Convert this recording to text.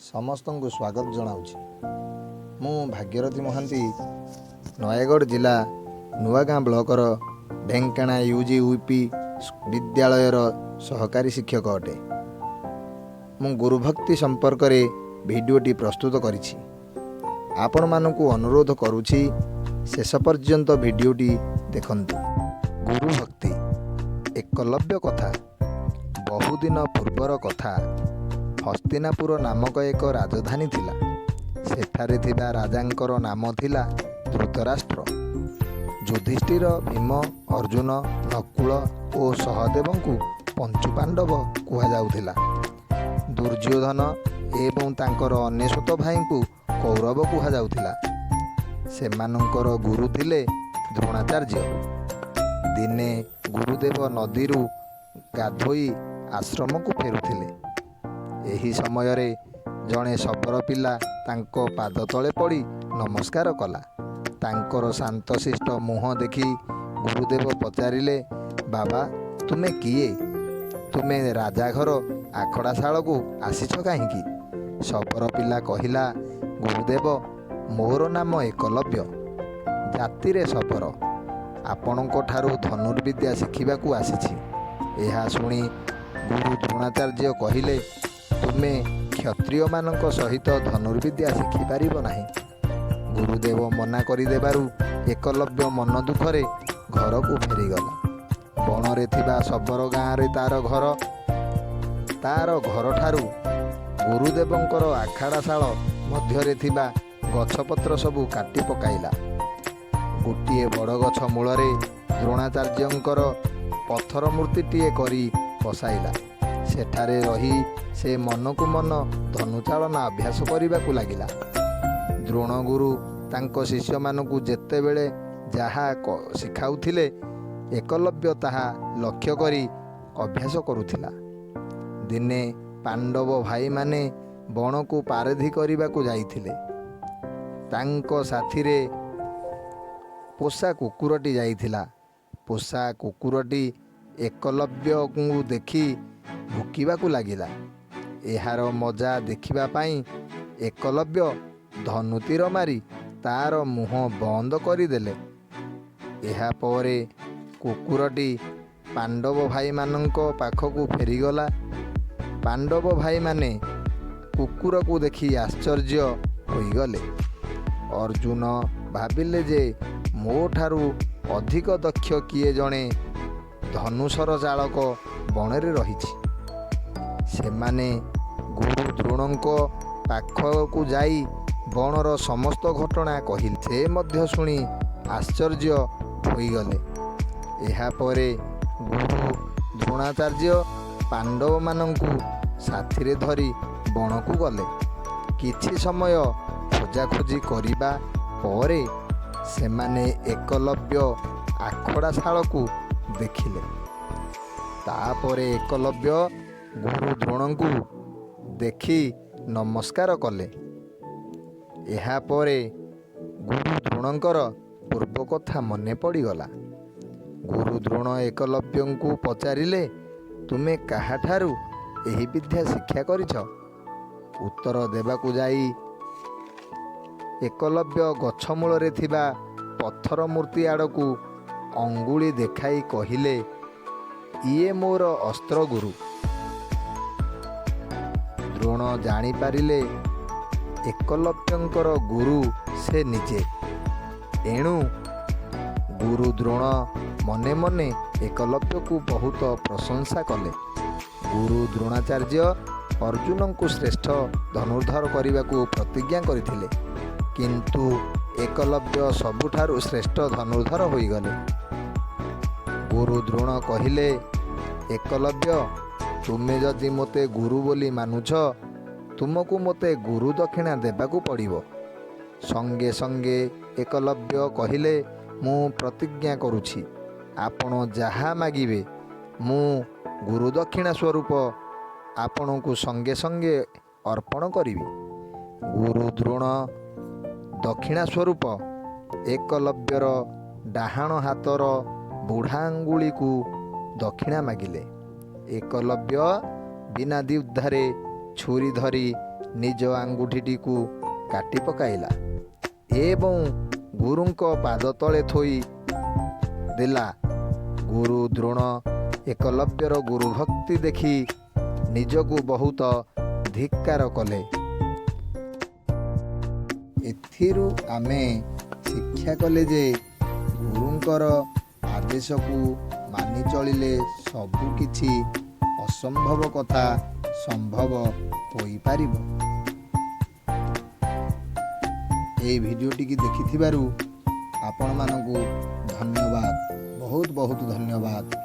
ସମସ୍ତଙ୍କୁ ସ୍ୱାଗତ ଜଣାଉଛି। ମୁଁ ଭାଗ୍ୟରଥୀ ମହାନ୍ତି, ନୟାଗଡ଼ ଜିଲ୍ଲା ନୂଆଗାଁ ବ୍ଲକର ଢେଙ୍କାଣା UGUP ବିଦ୍ୟାଳୟର ସହକାରୀ ଶିକ୍ଷକ ଅଟେ। ମୁଁ ଗୁରୁଭକ୍ତି ସମ୍ପର୍କରେ ଭିଡ଼ିଓଟି ପ୍ରସ୍ତୁତ କରିଛି। ଆପଣମାନଙ୍କୁ ଅନୁରୋଧ କରୁଛି ଶେଷ ପର୍ଯ୍ୟନ୍ତ ଭିଡ଼ିଓଟି ଦେଖନ୍ତୁ। ଗୁରୁଭକ୍ତି ଏକଲବ୍ୟ କଥା। ବହୁଦିନ ପୂର୍ବର କଥା। ହସ୍ତିନାପୁର ନାମକ ଏକ ରାଜଧାନୀ ଥିଲା। ସେଠାରେ ଥିବା ରାଜାଙ୍କର ନାମ ଥିଲା ଧୃତରାଷ୍ଟ୍ର। ଯୁଧିଷ୍ଠିର, ଭୀମ, ଅର୍ଜୁନ, ନକୁଳ ଓ ସହଦେବଙ୍କୁ ପଞ୍ଚୁପାଣ୍ଡବ କୁହାଯାଉଥିଲା। ଦୁର୍ଯ୍ୟୋଧନ ଏବଂ ତାଙ୍କର ଅନେଶ୍ୱତ ଭାଇଙ୍କୁ କୌରବ କୁହାଯାଉଥିଲା। ସେମାନଙ୍କର ଗୁରୁ ଥିଲେ ଦ୍ରୋଣାଚାର୍ଯ୍ୟ। ଦିନେ ଗୁରୁଦେବ ନଦୀରୁ ଗାଧୋଇ ଆଶ୍ରମକୁ ଫେରୁଥିଲେ। ଏହି ସମୟରେ ଜଣେ ଶବର ପିଲା ତାଙ୍କ ପାଦ ତଳେ ପଡ଼ି ନମସ୍କାର କଲା। ତାଙ୍କର ଶାନ୍ତଶିଷ୍ଟ ମୁହଁ ଦେଖି ଗୁରୁଦେବ ପଚାରିଲେ, ବାବା, ତୁମେ କିଏ? ତୁମେ ରାଜାଘର ଆଖଡ଼ାଶାଳକୁ ଆସିଛ କାହିଁକି? ଶବର ପିଲା କହିଲା, ଗୁରୁଦେବ, ମୋର ନାମ ଏକଲବ୍ୟ, ଜାତିରେ ଶବର। ଆପଣଙ୍କ ଠାରୁ ଧନୁର୍ବିଦ୍ୟା ଶିଖିବାକୁ ଆସିଛି। ଏହା ଶୁଣି ଗୁରୁ ଦ୍ରୋଣାଚାର୍ଯ୍ୟ କହିଲେ, ତୁମେ କ୍ଷତ୍ରିୟମାନଙ୍କ ସହିତ ଧନୁର୍ବିଦ୍ୟା ଶିଖିପାରିବ ନାହିଁ। ଗୁରୁଦେବ ମନା କରିଦେବାରୁ ଏକଲବ୍ୟ ମନ ଦୁଃଖରେ ଘରକୁ ଫେରିଗଲା। ବଣରେ ଥିବା ଶବର ଗାଁରେ ତାର ଘର। ତାର ଘରଠାରୁ ଗୁରୁଦେବଙ୍କର ଆଖଡ଼ାଶାଳ ମଧ୍ୟରେ ଥିବା ଗଛପତ୍ର ସବୁ କାଟି ପକାଇଲା। ଗୋଟିଏ ବଡ଼ ଗଛ ମୂଳରେ ଦ୍ରୋଣାଚାର୍ଯ୍ୟଙ୍କର ପଥର ମୂର୍ତ୍ତିଟିଏ କରି ବସାଇଲା। ସେଠାରେ ରହି ସେ ମନକୁ ମନ ଧନୁଚାଳନା ଅଭ୍ୟାସ କରିବାକୁ ଲାଗିଲା। ଦ୍ରୋଣଗୁରୁ ତାଙ୍କ ଶିଷ୍ୟମାନଙ୍କୁ ଯେତେବେଳେ ଯାହା ଶିଖାଉଥିଲେ, ଏକଲବ୍ୟ ତାହା ଲକ୍ଷ୍ୟ କରି ଅଭ୍ୟାସ କରୁଥିଲା। ଦିନେ ପାଣ୍ଡବ ଭାଇମାନେ ବଣକୁ ପାରେଧି କରିବାକୁ ଯାଇଥିଲେ। ତାଙ୍କ ସାଥିରେ ପୋଷା କୁକୁରଟି ଯାଇଥିଲା। ପୋଷା କୁକୁରଟି ଏକଲବ୍ୟଙ୍କୁ ଦେଖି ଭୁକିବାକୁ ଲାଗିଲା। ଏହାର ମଜା ଦେଖିବା ପାଇଁ ଏକଲବ୍ୟ ଧନୁତୀର ମାରି ତାର ମୁହଁ ବନ୍ଦ କରିଦେଲେ। ଏହାପରେ କୁକୁରଟି ପାଣ୍ଡବ ଭାଇମାନଙ୍କ ପାଖକୁ ଫେରିଗଲା। ପାଣ୍ଡବ ଭାଇମାନେ କୁକୁରକୁ ଦେଖି ଆଶ୍ଚର୍ଯ୍ୟ ହୋଇଗଲେ। ଅର୍ଜୁନ ଭାବିଲେ ଯେ ମୋ ଠାରୁ ଅଧିକ ଦକ୍ଷ କିଏ ଜଣେ ଧନୁଶର ଚାଳକ ବଣରେ ରହିଛି। ସେମାନେ ଗୁରୁ ଦ୍ରୋଣଙ୍କ ପାଖକୁ ଯାଇ ବଣର ସମସ୍ତ ଘଟଣା କହିଲେ। ସେ ମଧ୍ୟ ଶୁଣି ଆଶ୍ଚର୍ଯ୍ୟ ହୋଇଗଲେ। ଏହାପରେ ଗୁରୁ ଦ୍ରୋଣାଚାର୍ଯ୍ୟ ପାଣ୍ଡବମାନଙ୍କୁ ସାଥିରେ ଧରି ବଣକୁ ଗଲେ। କିଛି ସମୟ ଖୋଜାଖୋଜି କରିବା ପରେ ସେମାନେ ଏକଲବ୍ୟ ଆଖଡ଼ାଶାଳକୁ ଦେଖିଲେ। ତାପରେ ଏକଲବ୍ୟ ଗୁରୁ ଦ୍ରୋଣଙ୍କୁ ଦେଖି ନମସ୍କାର କଲେ। ଏହାପରେ ଗୁରୁ ଦ୍ରୋଣଙ୍କର ପୂର୍ବ କଥା ମନେ ପଡ଼ିଗଲା। ଗୁରୁ ଦ୍ରୋଣ ଏକଲବ୍ୟଙ୍କୁ ପଚାରିଲେ, ତୁମେ କାହାଠାରୁ ଏହି ବିଦ୍ୟା ଶିକ୍ଷା କରିଛ? ଉତ୍ତର ଦେବାକୁ ଯାଇ ଏକଲବ୍ୟ ଗଛ ମୂଳରେ ଥିବା ପଥର ମୂର୍ତ୍ତି ଆଡ଼କୁ ଅଙ୍ଗୁଳି ଦେଖାଇ କହିଲେ, ଇଏ ମୋର ଅସ୍ତ୍ରଗୁରୁ। ଦ୍ରୋଣ ଜାଣିପାରିଲେ ଏକଲବ୍ୟଙ୍କର ଗୁରୁ ସେ ନିଜେ। ଏଣୁ ଗୁରୁ ଦ୍ରୋଣ ମନେ ମନେ ଏକଲବ୍ୟକୁ ବହୁତ ପ୍ରଶଂସା କଲେ। ଗୁରୁ ଦ୍ରୋଣାଚାର୍ଯ୍ୟ ଅର୍ଜୁନଙ୍କୁ ଶ୍ରେଷ୍ଠ ଧନୁର୍ଦ୍ଧର କରିବାକୁ ପ୍ରତିଜ୍ଞା କରିଥିଲେ, କିନ୍ତୁ ଏକଲବ୍ୟ ସବୁଠାରୁ ଶ୍ରେଷ୍ଠ ଧନୁର୍ଦ୍ଧର ହୋଇଗଲେ। ଗୁରୁ ଦ୍ରୋଣ କହିଲେ, ଏକଲବ୍ୟ, ତୁମେ ଯଦି ମୋତେ ଗୁରୁ ବୋଲି ମାନୁଛ, ତୁମକୁ ମୋତେ ଗୁରୁ ଦକ୍ଷିଣା ଦେବାକୁ ପଡ଼ିବ। ସଙ୍ଗେ ସଙ୍ଗେ ଏକଲବ୍ୟ କହିଲେ, ମୁଁ ପ୍ରତିଜ୍ଞା କରୁଛି, ଆପଣ ଯାହା ମାଗିବେ ମୁଁ ଗୁରୁ ଦକ୍ଷିଣା ସ୍ୱରୂପ ଆପଣଙ୍କୁ ସଙ୍ଗେ ସଙ୍ଗେ ଅର୍ପଣ କରିବି। ଗୁରୁ ଦ୍ରୋଣ ଦକ୍ଷିଣା ସ୍ୱରୂପ ଏକଲବ୍ୟର ଡାହାଣ ହାତର ବୁଢ଼ା ଆଙ୍ଗୁଳିକୁ ଦକ୍ଷିଣା ମାଗିଲେ। ଏକଲବ୍ୟ ବିନା ଦ୍ୱିଧାରେ ଛୁରୀ ଧରି ନିଜ ଆଙ୍ଗୁଠିଟିକୁ କାଟି ପକାଇଲା ଏବଂ ଗୁରୁଙ୍କ ପାଦ ତଳେ ଥୋଇ ଦେଲା। ଗୁରୁ ଦ୍ରୋଣ ଏକଲବ୍ୟର ଗୁରୁ ଭକ୍ତି ଦେଖି ନିଜକୁ ବହୁତ ଧିକ୍କାର କଲେ। ଏଥିରୁ ଆମେ ଶିକ୍ଷା କଲେ ଯେ ଗୁରୁଙ୍କର ଆଦେଶକୁ ମାନି ଚଳିଲେ ସବୁ କିଛି ଅସମ୍ଭବ କଥା ସମ୍ଭବ ହୋଇପାରିବ। ଏହି ଭିଡ଼ିଓଟିକି ଦେଖିଥିବାରୁ ଆପଣମାନଙ୍କୁ ଧନ୍ୟବାଦ, ବହୁତ ବହୁତ ଧନ୍ୟବାଦ।